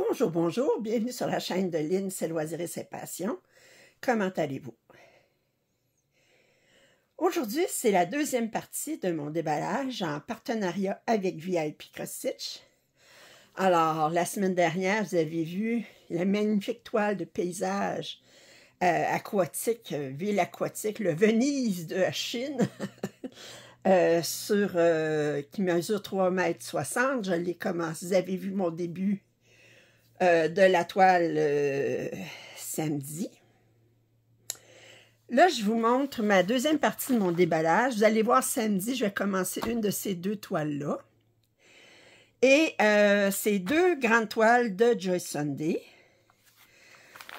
Bonjour, bonjour, bienvenue sur la chaîne de Lynn, ses loisirs et ses passions. Comment allez-vous? Aujourd'hui, c'est la deuxième partie de mon déballage en partenariat avec VIP Cross Stitch. Alors, la semaine dernière, vous avez vu la magnifique toile de paysage aquatique, ville aquatique, le Venise de la Chine, qui mesure 3,60 m. Je l'ai commencé, vous avez vu mon début de la toile samedi. Là, je vous montre ma deuxième partie de mon déballage. Vous allez voir samedi, je vais commencer une de ces deux toiles-là. Et c'est deux grandes toiles de Joy Sunday.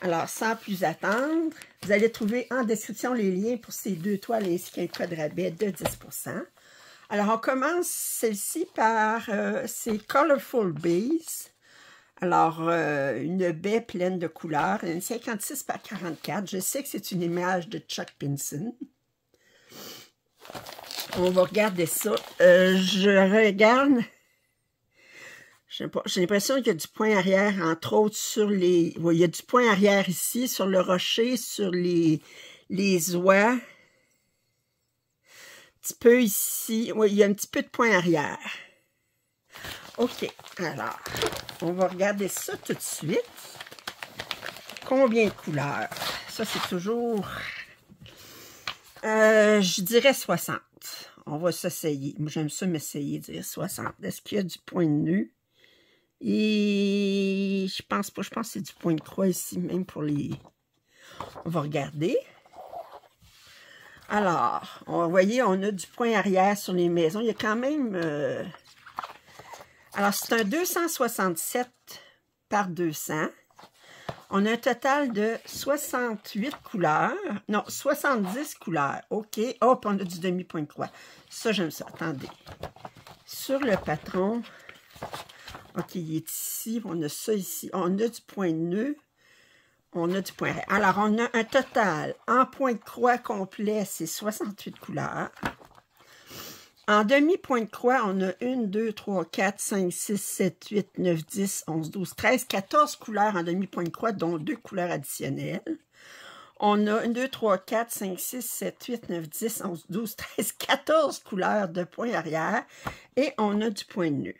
Alors, sans plus attendre, vous allez trouver en description les liens pour ces deux toiles ainsi qu'un code rabais de 10 %. Alors, on commence celle-ci par ces Colorful Bees. Alors, une baie pleine de couleurs, une 56 par 44. Je sais que c'est une image de Chuck Pinson. On va regarder ça. Je regarde. J'ai l'impression qu'il y a du point arrière, entre autres, sur les... Oui, il y a du point arrière ici, sur le rocher, sur les oies. Un petit peu ici. Oui, il y a un petit peu de point arrière. OK, alors, on va regarder ça tout de suite. Combien de couleurs? Ça, c'est toujours... je dirais 60. On va s'essayer. Moi, j'aime ça m'essayer, dire 60. Est-ce qu'il y a du point de nœud? Et je pense pas. Je pense que c'est du point de croix ici, même pour les... On va regarder. Alors, vous voyez, on a du point arrière sur les maisons. Il y a quand même... Alors, c'est un 267 par 200. On a un total de 68 couleurs. Non, 70 couleurs. OK. Oh, puis on a du demi-point de croix. Ça, j'aime ça. Attendez. Sur le patron... OK, il est ici. On a ça ici. On a du point de nœud. On a du point rond. Alors, on a un total en point de croix complet, c'est 68 couleurs. En demi-point de croix, on a 1, 2, 3, 4, 5, 6, 7, 8, 9, 10, 11, 12, 13, 14 couleurs en demi-point de croix, dont 2 couleurs additionnelles. On a 1, 2, 3, 4, 5, 6, 7, 8, 9, 10, 11, 12, 13, 14 couleurs de point arrière. Et on a du point de nœud.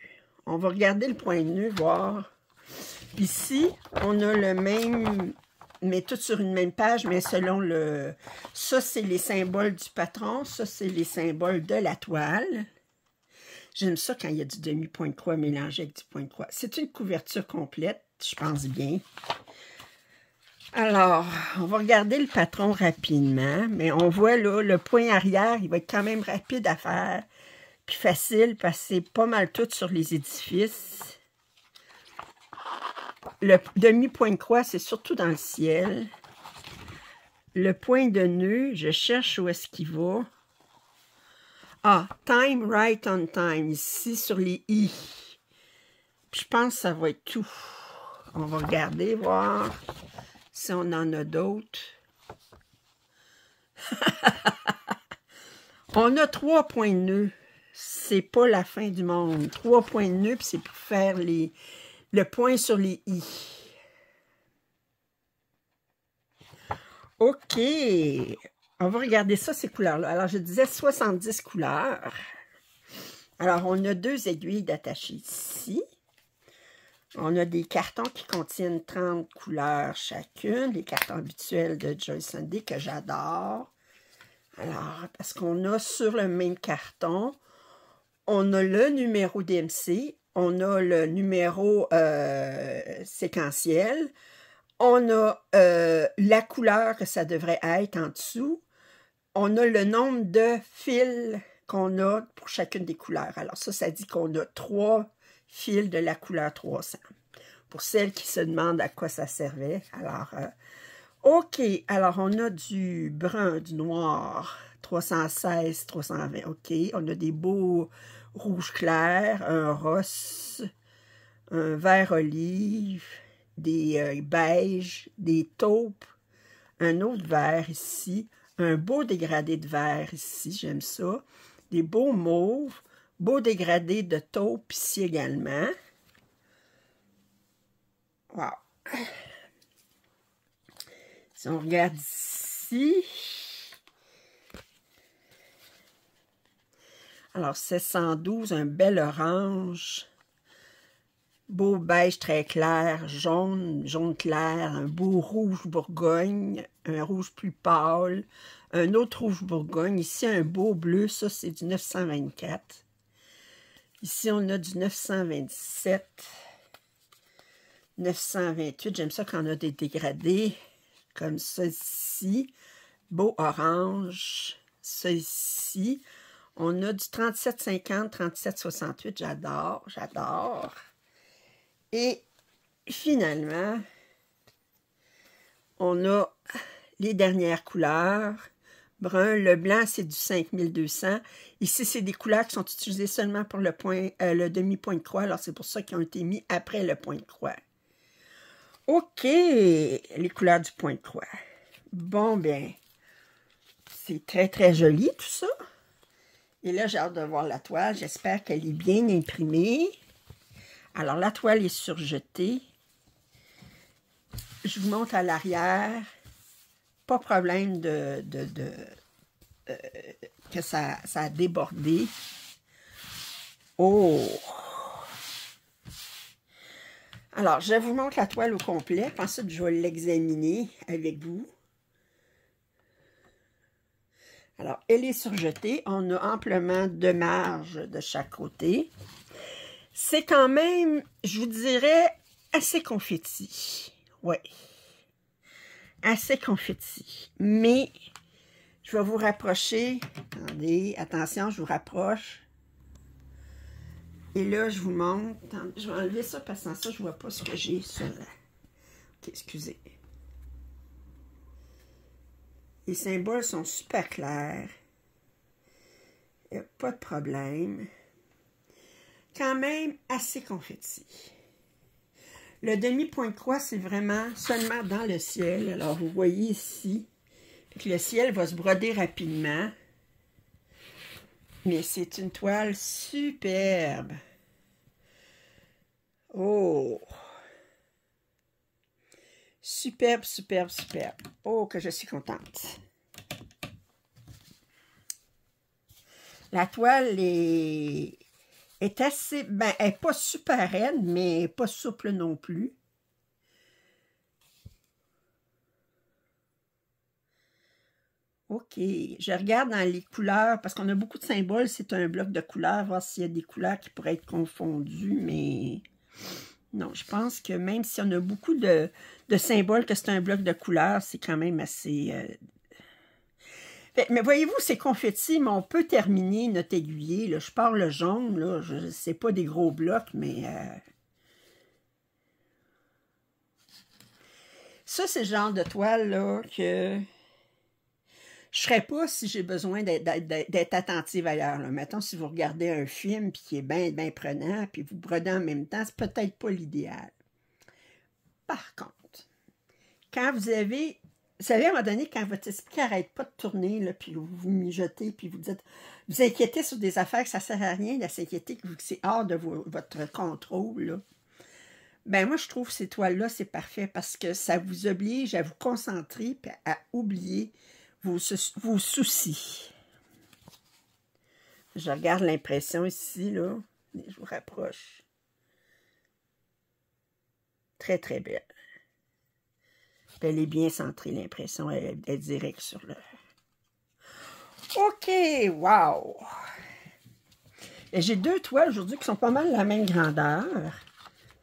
On va regarder le point de nœud, voir. Ici, on a le même... mais tout sur une même page, mais selon le... Ça, c'est les symboles du patron. Ça, c'est les symboles de la toile. J'aime ça quand il y a du demi-point de croix mélangé avec du point de croix. C'est une couverture complète, je pense bien. Alors, on va regarder le patron rapidement, mais on voit là, le point arrière, il va être quand même rapide à faire, puis facile, parce que c'est pas mal tout sur les édifices. Le demi-point de croix, c'est surtout dans le ciel. Le point de nœud, je cherche où est-ce qu'il va. Ah, time right on time, ici sur les i. Puis je pense que ça va être tout. On va regarder, voir si on en a d'autres. On a 3 points de nœud. C'est pas la fin du monde. 3 points de nœud, puis c'est pour faire le point sur les i. OK. On va regarder ça, ces couleurs-là. Alors, je disais 70 couleurs. Alors, on a 2 aiguilles d'attacher ici. On a des cartons qui contiennent 30 couleurs chacune. Les cartons habituels de Joy Sunday que j'adore. Alors, parce qu'on a sur le même carton, on a le numéro DMC. On a le numéro séquentiel. On a la couleur que ça devrait être en dessous. On a le nombre de fils qu'on a pour chacune des couleurs. Alors ça dit qu'on a 3 fils de la couleur 300. Pour celles qui se demandent à quoi ça servait. Alors, OK. Alors, on a du brun, du noir, 316, 320. OK. On a des beaux rouge clair, un rose, un vert olive, des beiges, des taupes, un autre vert ici, un beau dégradé de vert ici, j'aime ça, des beaux mauves, beau dégradé de taupe ici également. Wow! Si on regarde ici, alors 712, un bel orange, beau beige très clair, jaune, jaune clair, un beau rouge Bourgogne, un rouge plus pâle, un autre rouge Bourgogne, ici un beau bleu, ça c'est du 924. Ici on a du 927, 928, j'aime ça quand on a des dégradés, comme ça ici, beau orange, ça ici. On a du 37,50, 37,68, j'adore, j'adore. Et finalement, on a les dernières couleurs. Brun, le blanc, c'est du 5200. Ici, c'est des couleurs qui sont utilisées seulement pour le demi-point de croix. Alors, c'est pour ça qu'ils ont été mis après le point de croix. OK, les couleurs du point de croix. Bon, bien, c'est très, très joli, tout ça. Et là, j'ai hâte de voir la toile. J'espère qu'elle est bien imprimée. Alors, la toile est surjetée. Je vous montre à l'arrière. Pas problème que ça a débordé. Oh! Alors, je vous montre la toile au complet. Ensuite, je vais l'examiner avec vous. Alors, elle est surjetée. On a amplement de marge de chaque côté. C'est quand même, je vous dirais, assez confetti. Oui. Assez confetti. Mais, je vais vous rapprocher. Attendez, attention, je vous rapproche. Et là, je vous montre. Je vais enlever ça parce que sans ça, je ne vois pas ce que j'ai sur... Ok, excusez. Les symboles sont super clairs. Il n'y a pas de problème. Quand même assez confetti. Le demi-point de croix, c'est vraiment seulement dans le ciel. Alors, vous voyez ici que le ciel va se broder rapidement. Mais c'est une toile superbe. Oh! Superbe, superbe, superbe. Oh, que je suis contente. La toile est assez... Ben, elle n'est pas super raide, mais pas souple non plus. OK. Je regarde dans les couleurs, parce qu'on a beaucoup de symboles. C'est un bloc de couleurs, voir s'il y a des couleurs qui pourraient être confondues, mais... Non, je pense que même si on a beaucoup de symboles que c'est un bloc de couleurs, c'est quand même assez... Mais voyez-vous, c'est confetti, mais on peut terminer notre aiguillé. Là. Je pars le jaune, là. C'est pas des gros blocs, mais... Ça, c'est le genre de toile, là, que... Je ne ferais pas si j'ai besoin d'être attentive ailleurs. Là. Mettons, si vous regardez un film puis qui est bien prenant, puis vous brodez en même temps, c'est peut-être pas l'idéal. Par contre, quand vous avez... Vous savez, à un moment donné, quand votre esprit n'arrête pas de tourner, là, puis vous vous mijotez, puis vous dites... Vous inquiétez sur des affaires que ça ne sert à rien de s'inquiéter, que c'est hors de votre contrôle, là. Ben moi, je trouve ces toiles-là, c'est parfait parce que ça vous oblige à vous concentrer puis à oublier vos soucis. Je regarde l'impression ici, là. Je vous rapproche. Très, très belle. Elle est bien centrée, l'impression. Elle est directe sur le... OK, wow! J'ai deux toiles aujourd'hui qui sont pas mal la même grandeur,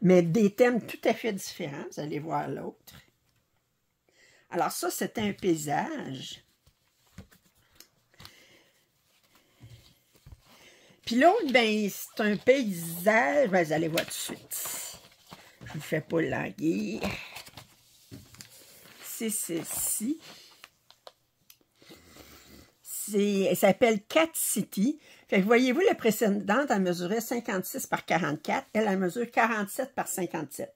mais des thèmes tout à fait différents. Vous allez voir l'autre. Alors ça, c'était un paysage. Puis l'autre, ben, c'est un paysage. Ben, vous allez voir tout de suite. Je ne vous fais pas languir. C'est ceci. Elle s'appelle Cat City. Fait que voyez-vous, la précédente, elle mesurait 56 par 44. Elle mesure 47 par 57.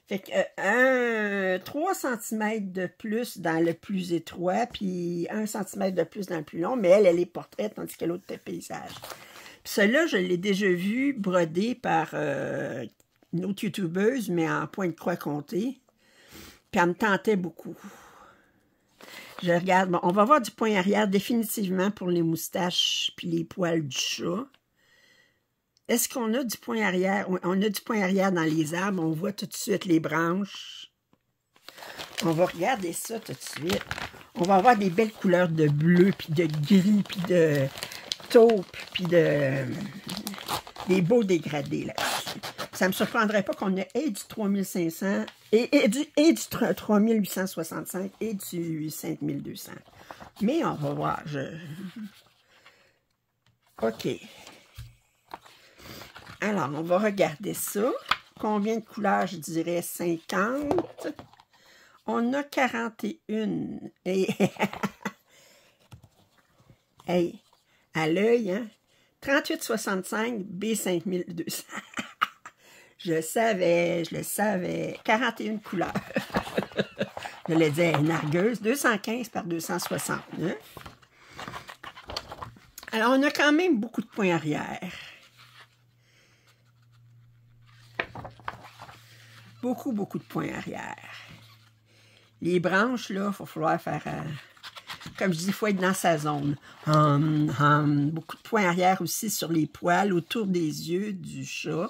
Fait que 3 cm de plus dans le plus étroit, puis 1 cm de plus dans le plus long, mais elle est portrait, tandis que l'autre était paysage. Puis celui-là, je l'ai déjà vu brodé par une autre youtubeuse, mais en point de croix compté. Puis elle me tentait beaucoup. Je regarde, bon, on va voir du point arrière définitivement pour les moustaches puis les poils du chat. Est-ce qu'on a du point arrière? Oui, on a du point arrière dans les arbres. On voit tout de suite les branches. On va regarder ça tout de suite. On va avoir des belles couleurs de bleu, puis de gris, puis de taupe, puis des beaux dégradés là-dessus. Ça ne me surprendrait pas qu'on ait et du 3500, et du 3865 et du 5200. Mais on va voir. OK. Alors, on va regarder ça. Combien de couleurs? Je dirais 50. On a 41. Et hey, à l'œil, hein? 3865 B5200. Je le savais. 41 couleurs. Je l'ai dit, nargueuse. 215 par 269. Alors, on a quand même beaucoup de points arrière. Beaucoup de points arrière. Les branches, là, il va falloir faire... comme je dis, il faut être dans sa zone. Beaucoup de points arrière aussi sur les poils, autour des yeux du chat.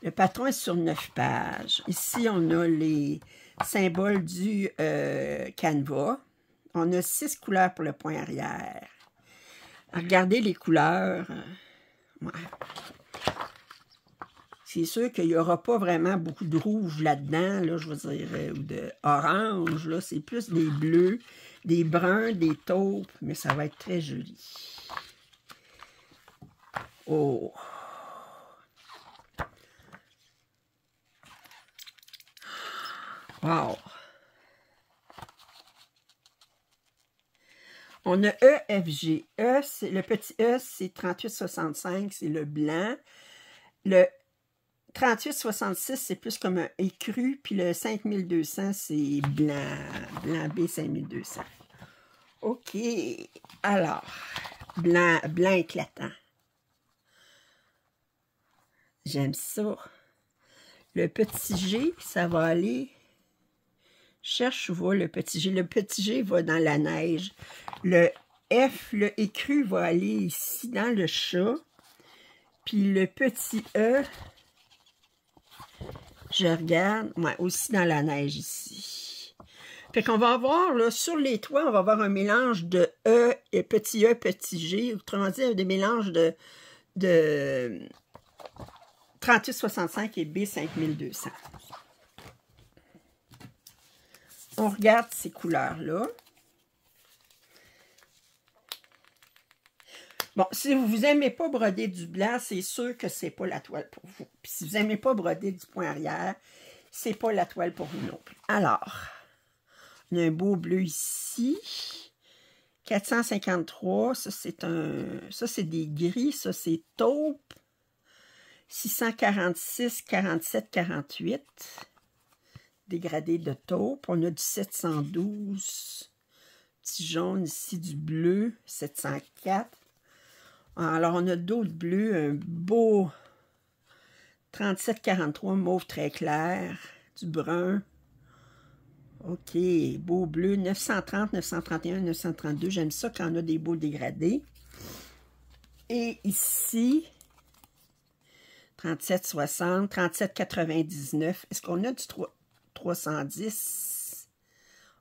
Le patron est sur 9 pages. Ici, on a les symboles du canevas. On a 6 couleurs pour le point arrière. Regardez les couleurs. Ouais. C'est sûr qu'il n'y aura pas vraiment beaucoup de rouge là-dedans, là, je veux dire, ou de orange, là. C'est plus des bleus, des bruns, des taupes, mais ça va être très joli. Oh! Wow! On a E, F, G. E, le petit E, c'est 3865, c'est le blanc. Le 3866, c'est plus comme un écru, puis le 5200, c'est blanc B 5200. OK, alors, blanc éclatant. J'aime ça. Le petit G, ça va aller... Cherche où va le petit G. Le petit G va dans la neige. Le F, le écru, va aller ici dans le chat. Puis le petit E, je regarde, ouais, aussi dans la neige ici. Fait qu'on va avoir, là, sur les toits, on va avoir un mélange de E, petit G. Autrement dit, des mélanges de 3865 et B5200. On regarde ces couleurs-là. Bon, si vous n'aimez pas broder du blanc, c'est sûr que c'est pas la toile pour vous. Puis si vous n'aimez pas broder du point arrière, c'est pas la toile pour vous non plus. Alors, on a un beau bleu ici. 453, ça c'est des gris, ça c'est taupe. 646, 47, 48. Dégradé de taupe. On a du 712. Petit jaune ici, du bleu. 704. Alors, on a d'autres bleus. Un beau 3743, mauve très clair. Du brun. OK. Beau bleu. 930, 931, 932. J'aime ça quand on a des beaux dégradés. Et ici... 3760, 3799. Est-ce qu'on a du 310?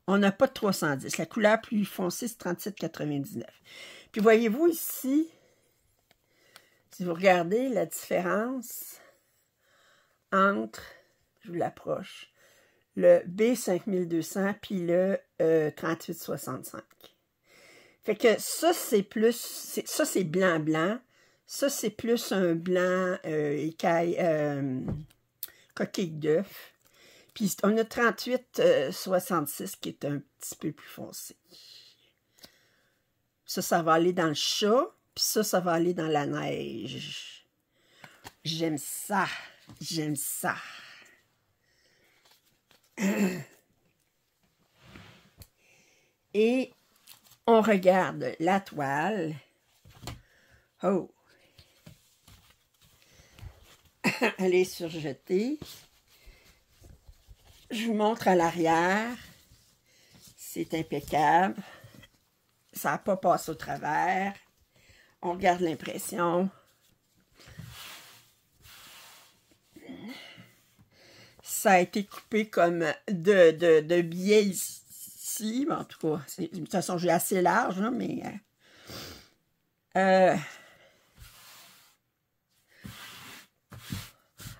On n'a pas de 310. La couleur plus foncée, c'est 3799. Puis voyez-vous ici, si vous regardez la différence entre, je vous l'approche, le B5200 puis le 3865. Fait que ça, c'est plus, ça c'est blanc-blanc. Ça, c'est plus un blanc écaille, coquille d'œuf. Puis, on a 38,66 qui est un petit peu plus foncé. Ça va aller dans le chat. Puis ça va aller dans la neige. J'aime ça. J'aime ça. Et on regarde la toile. Oh! Elle est surjetée. Je vous montre à l'arrière. C'est impeccable. Ça n'a pas passé au travers. On regarde l'impression. Ça a été coupé comme de biais ici. En tout cas, de toute façon, j'ai assez large, là, mais...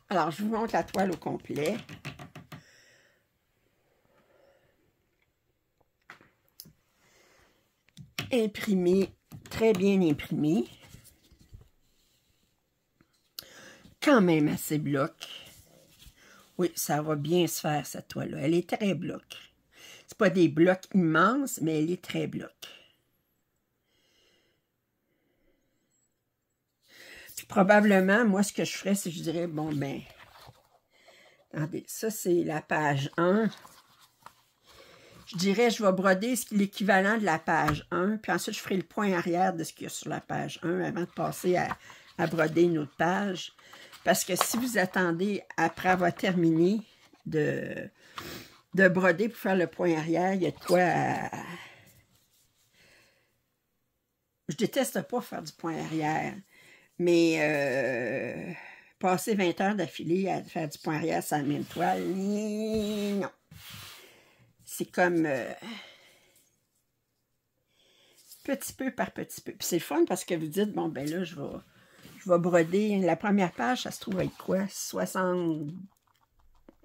alors, je vous montre la toile au complet. Imprimé, très bien imprimé. Quand même assez bloc. Oui, ça va bien se faire, cette toile-là. Elle est très bloc. C'est pas des blocs immenses, mais elle est très bloc. Puis probablement, moi, ce que je ferais, c'est que je dirais, bon, ben... Attendez, ça, c'est la page 1. Je dirais, je vais broder l'équivalent de la page 1, puis ensuite, je ferai le point arrière de ce qu'il y a sur la page 1 avant de passer à broder une autre page. Parce que si vous attendez, après avoir terminé de broder pour faire le point arrière, il y a de quoi Je déteste pas faire du point arrière, mais passer 20 heures d'affilée à faire du point arrière sur la même toile, non. C'est comme petit peu par petit peu. Puis c'est le fun parce que vous dites, bon, ben là, je vais broder. La première page, ça se trouve être quoi? 60,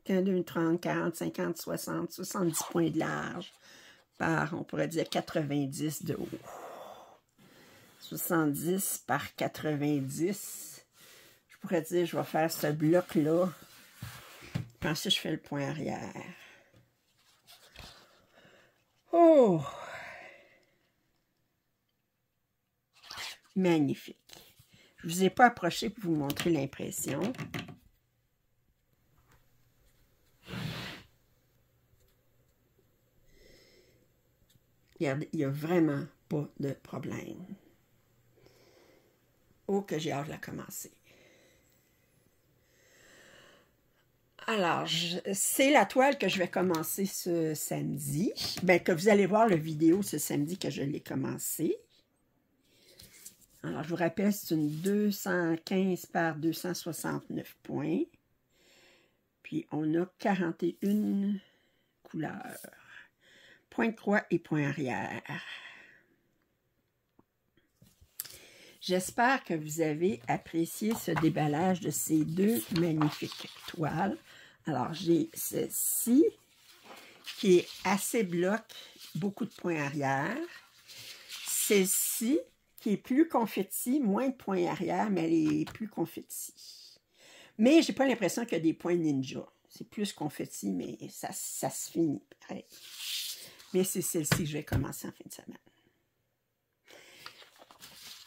2, 30, 40, 50, 60, 70 points de large par, on pourrait dire, 90 de haut. 70 par 90. Je pourrais dire, je vais faire ce bloc-là. Puis ensuite, je fais le point arrière. Oh! Magnifique. Je ne vous ai pas approché pour vous montrer l'impression. Regardez, il n'y a vraiment pas de problème. Oh, que j'ai hâte de la commencer. Alors, c'est la toile que je vais commencer ce samedi. Bien, que vous allez voir la vidéo ce samedi que je l'ai commencé. Alors, je vous rappelle, c'est une 215 par 269 points. Puis, on a 41 couleurs. Point de croix et point arrière. J'espère que vous avez apprécié ce déballage de ces deux magnifiques toiles. Alors, j'ai celle-ci qui est assez bloc, beaucoup de points arrière. Celle-ci qui est plus confetti, moins de points arrière, mais elle est plus confetti. Mais j'ai pas l'impression qu'il y a des points ninja. C'est plus confetti, mais ça se finit. Pareil. Mais c'est celle-ci que je vais commencer en fin de semaine.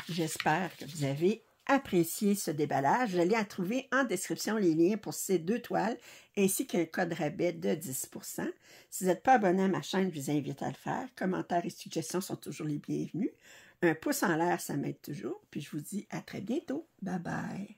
J'espère que vous avez apprécié ce déballage. Vous allez en trouver en description les liens pour ces deux toiles, ainsi qu'un code rabais de 10 %. Si vous n'êtes pas abonné à ma chaîne, je vous invite à le faire. Commentaires et suggestions sont toujours les bienvenus. Un pouce en l'air, ça m'aide toujours. Puis je vous dis à très bientôt. Bye bye.